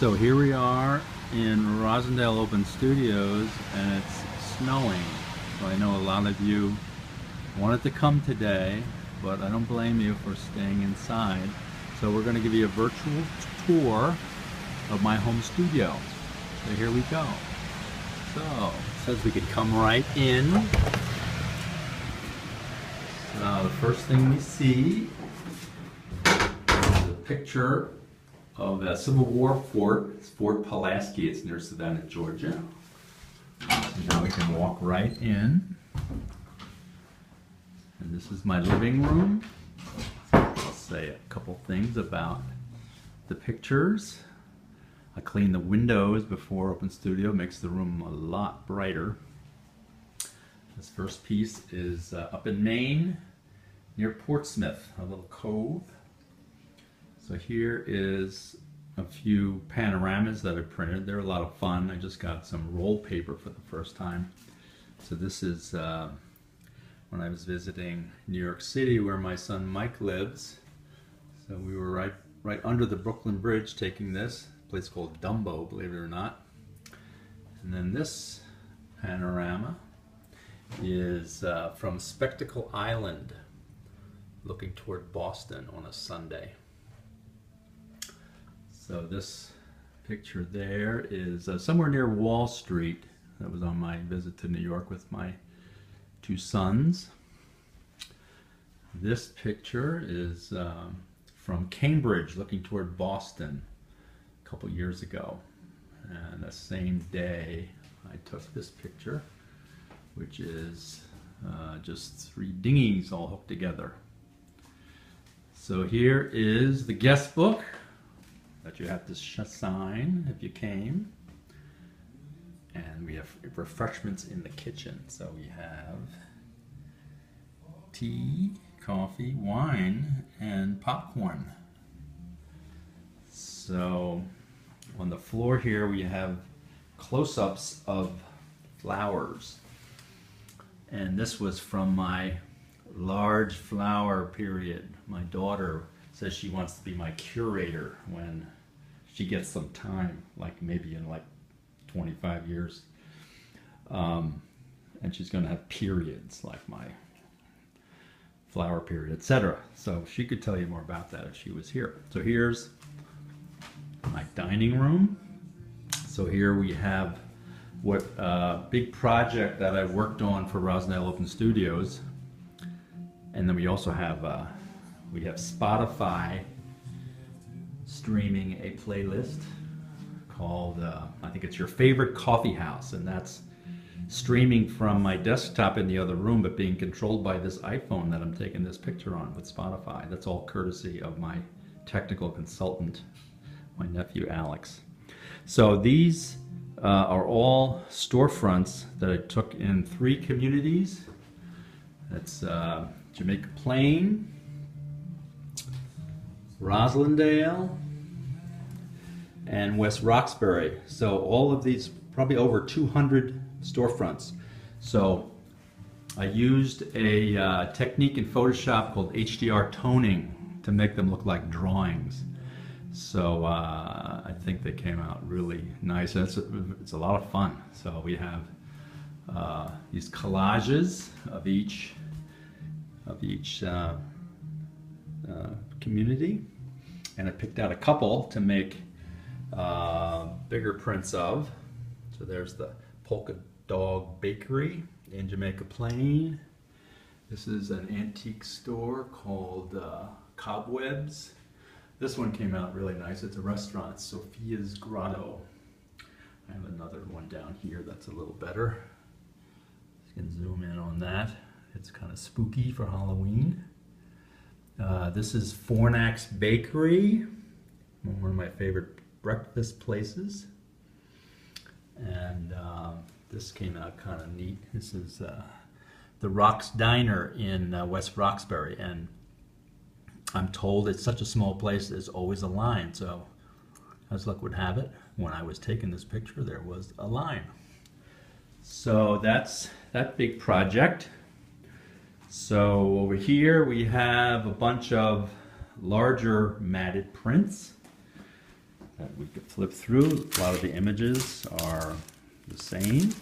So here we are in Roslindale Open Studios, and it's snowing. So I know a lot of you wanted to come today, but I don't blame you for staying inside. So we're going to give you a virtual tour of my home studio. So here we go. So it says we could come right in. So the first thing we see is a picture of a Civil War fort. It's Fort Pulaski. It's near Savannah, Georgia. So now we can walk right in. And this is my living room. I'll say a couple things about the pictures. I clean the windows before Open Studio. Makes the room a lot brighter. This first piece is up in Maine, near Portsmouth, a little cove. So here is a few panoramas that I printed. They're a lot of fun. I just got some roll paper for the first time. So this is when I was visiting New York City, where my son Mike lives. So we were right under the Brooklyn Bridge taking this, a place called Dumbo, believe it or not. And then this panorama is from Spectacle Island, looking toward Boston on a Sunday. So this picture there is somewhere near Wall Street. That was on my visit to New York with my two sons. This picture is from Cambridge, looking toward Boston, a couple years ago. And the same day I took this picture, which is just three dinghies all hooked together. So here is the guest book that you have to sign if you came. And we have refreshments in the kitchen. So we have tea, coffee, wine, and popcorn. So on the floor here we have close-ups of flowers. And this was from my large flower period. My daughter says she wants to be my curator when she gets some time, like maybe in like 25 years. And she's going to have periods, like my flower period, etc. So she could tell you more about that if she was here. So here's my dining room. So here we have what big project that I worked on for Roslindale Open Studios. And then we also have Spotify streaming a playlist called I think it's Your Favorite Coffee House, and that's streaming from my desktop in the other room, but being controlled by this iPhone that I'm taking this picture on with Spotify. That's all courtesy of my technical consultant, my nephew Alex. So these are all storefronts that I took in 3 communities. That's Jamaica Plain, Roslindale, and West Roxbury. So all of these, probably over 200 storefronts. So I used a technique in Photoshop called HDR toning to make them look like drawings. So I think they came out really nice. And it's a lot of fun. So we have these collages of each community, and I picked out a couple to make bigger prints of. So there's the Polka Dog Bakery in Jamaica Plain. This is an antique store called Cobwebs. This one came out really nice. It's a restaurant, Sophia's Grotto. I have another one down here that's a little better. You can zoom in on that. It's kind of spooky for Halloween. This is Fornax Bakery, one of my favorite breakfast places. And this came out kind of neat. This is the Rock's Diner in West Roxbury, and I'm told it's such a small place, there's always a line. So as luck would have it, when I was taking this picture, there was a line. So that's that big project. So over here we have a bunch of larger matted prints that we could flip through. A lot of the images are the same.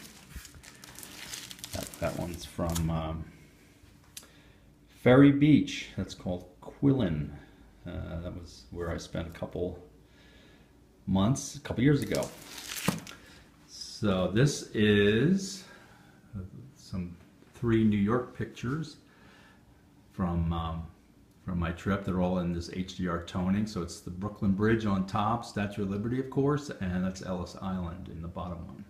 That one's from Ferry Beach. That's called Quillen. That was where I spent a couple months, a couple years ago. So this is some 3 New York pictures from my trip. They're all in this HDR toning. So it's the Brooklyn Bridge on top, Statue of Liberty, of course, and that's Ellis Island in the bottom one.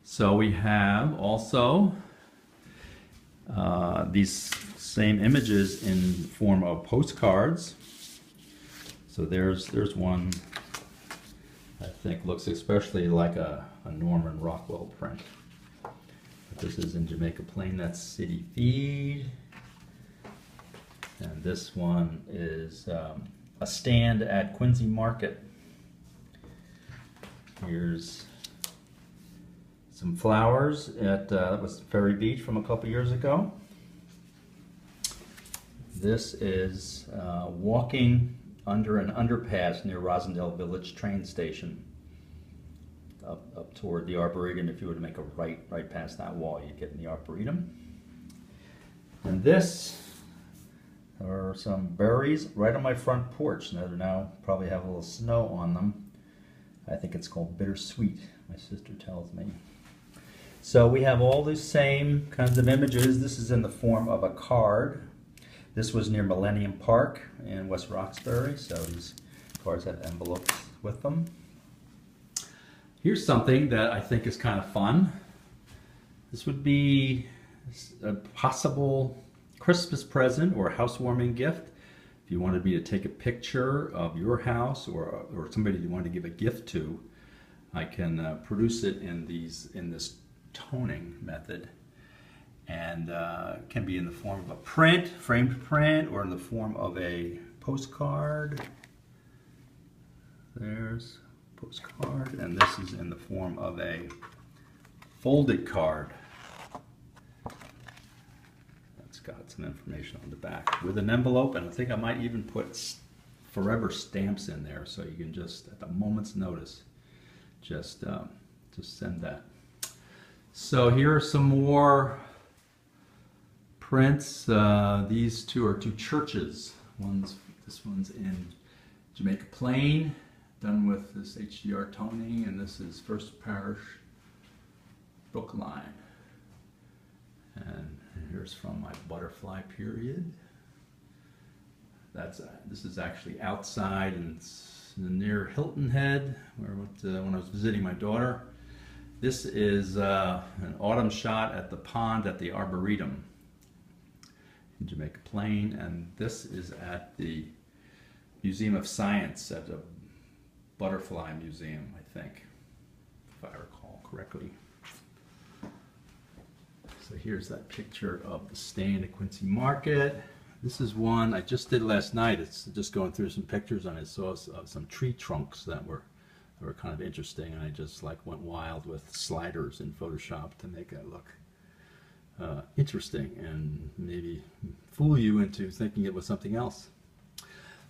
So we have also these same images in form of postcards. So there's one I think looks especially like a Norman Rockwell print. But this is in Jamaica Plain, that's City Feed. And this one is a stand at Quincy Market. Here's some flowers at that was Ferry Beach from a couple years ago. This is walking under an underpass near Roslindale Village train station, up toward the Arboretum. If you were to make a right past that wall, you'd get in the Arboretum. And this are some berries right on my front porch that are now probably have a little snow on them. I think it's called bittersweet, my sister tells me. So we have all these same kinds of images. This is in the form of a card. This was near Millennium Park in West Roxbury, so these cards have envelopes with them. Here's something that I think is kind of fun. This would be a possible Christmas present or housewarming gift. If you wanted me to take a picture of your house or somebody you want to give a gift to, I can produce it in this toning method. And it can be in the form of a print, framed print, or in the form of a postcard. There's a postcard, and this is in the form of a folded card. That's got some information on the back with an envelope, and I think I might even put forever stamps in there, so you can just, at the moment's notice, just send that. So here are some more prints. These two are 2 churches. This one's in Jamaica Plain, done with this HDR toning, and this is First Parish, Brookline. And here's from my butterfly period. This is actually outside, and it's near Hilton Head, where when I was visiting my daughter. This is an autumn shot at the pond at the Arboretum in Jamaica Plain, and this is at the Museum of Science, at the Butterfly Museum, I think, if I recall correctly. So here's that picture of the stand at Quincy Market. This is one I just did last night. It's just going through some pictures, and I saw some tree trunks that were kind of interesting, and I just went wild with sliders in Photoshop to make it look interesting and maybe fool you into thinking it was something else.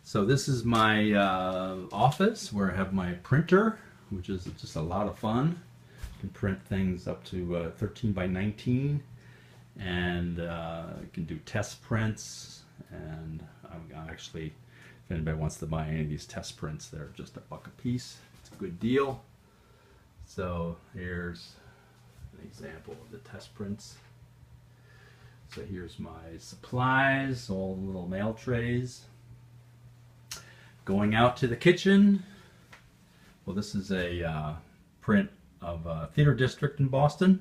So this is my office where I have my printer, which is just a lot of fun. You can print things up to 13 by 19, and you can do test prints, and I'm actually, if anybody wants to buy any of these test prints, they're just $1 a piece. It's a good deal. So here's an example of the test prints. So here's my supplies, all the little mail trays. Going out to the kitchen. Well, this is a print of a theater district in Boston.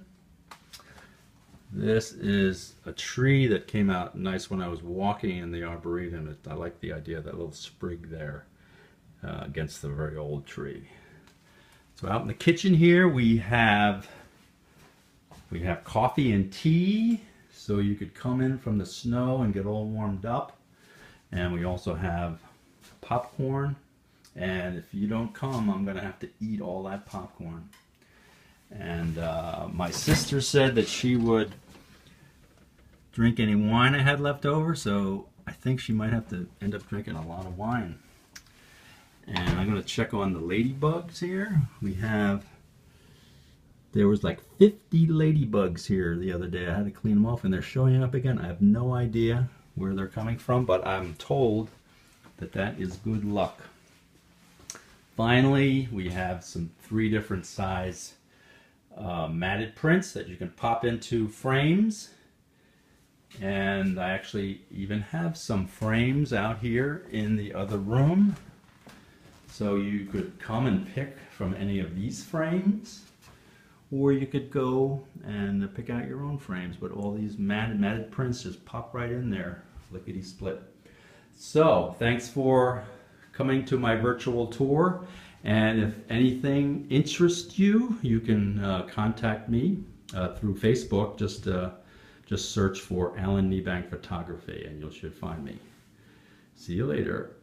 This is a tree that came out nice when I was walking in the Arboretum. I like the idea of that little sprig there against the very old tree. So out in the kitchen here we have coffee and tea, so you could come in from the snow and get all warmed up. And we also have popcorn, and if you don't come, I'm gonna have to eat all that popcorn. And my sister said that she would drink any wine I had left over, so I think she might have to end up drinking a lot of wine. And I'm going to check on the ladybugs here. There was like 50 ladybugs here the other day. I had to clean them off and they're showing up again. I have no idea where they're coming from, but I'm told that that is good luck. Finally, we have some 3 different size matted prints that you can pop into frames. And I actually even have some frames out here in the other room. So you could come and pick from any of these frames, or you could go and pick out your own frames. But all these matted prints just pop right in there, lickety split. So thanks for coming to my virtual tour. And if anything interests you, you can contact me through Facebook. Just search for Alan Niebank Photography and you should find me. See you later.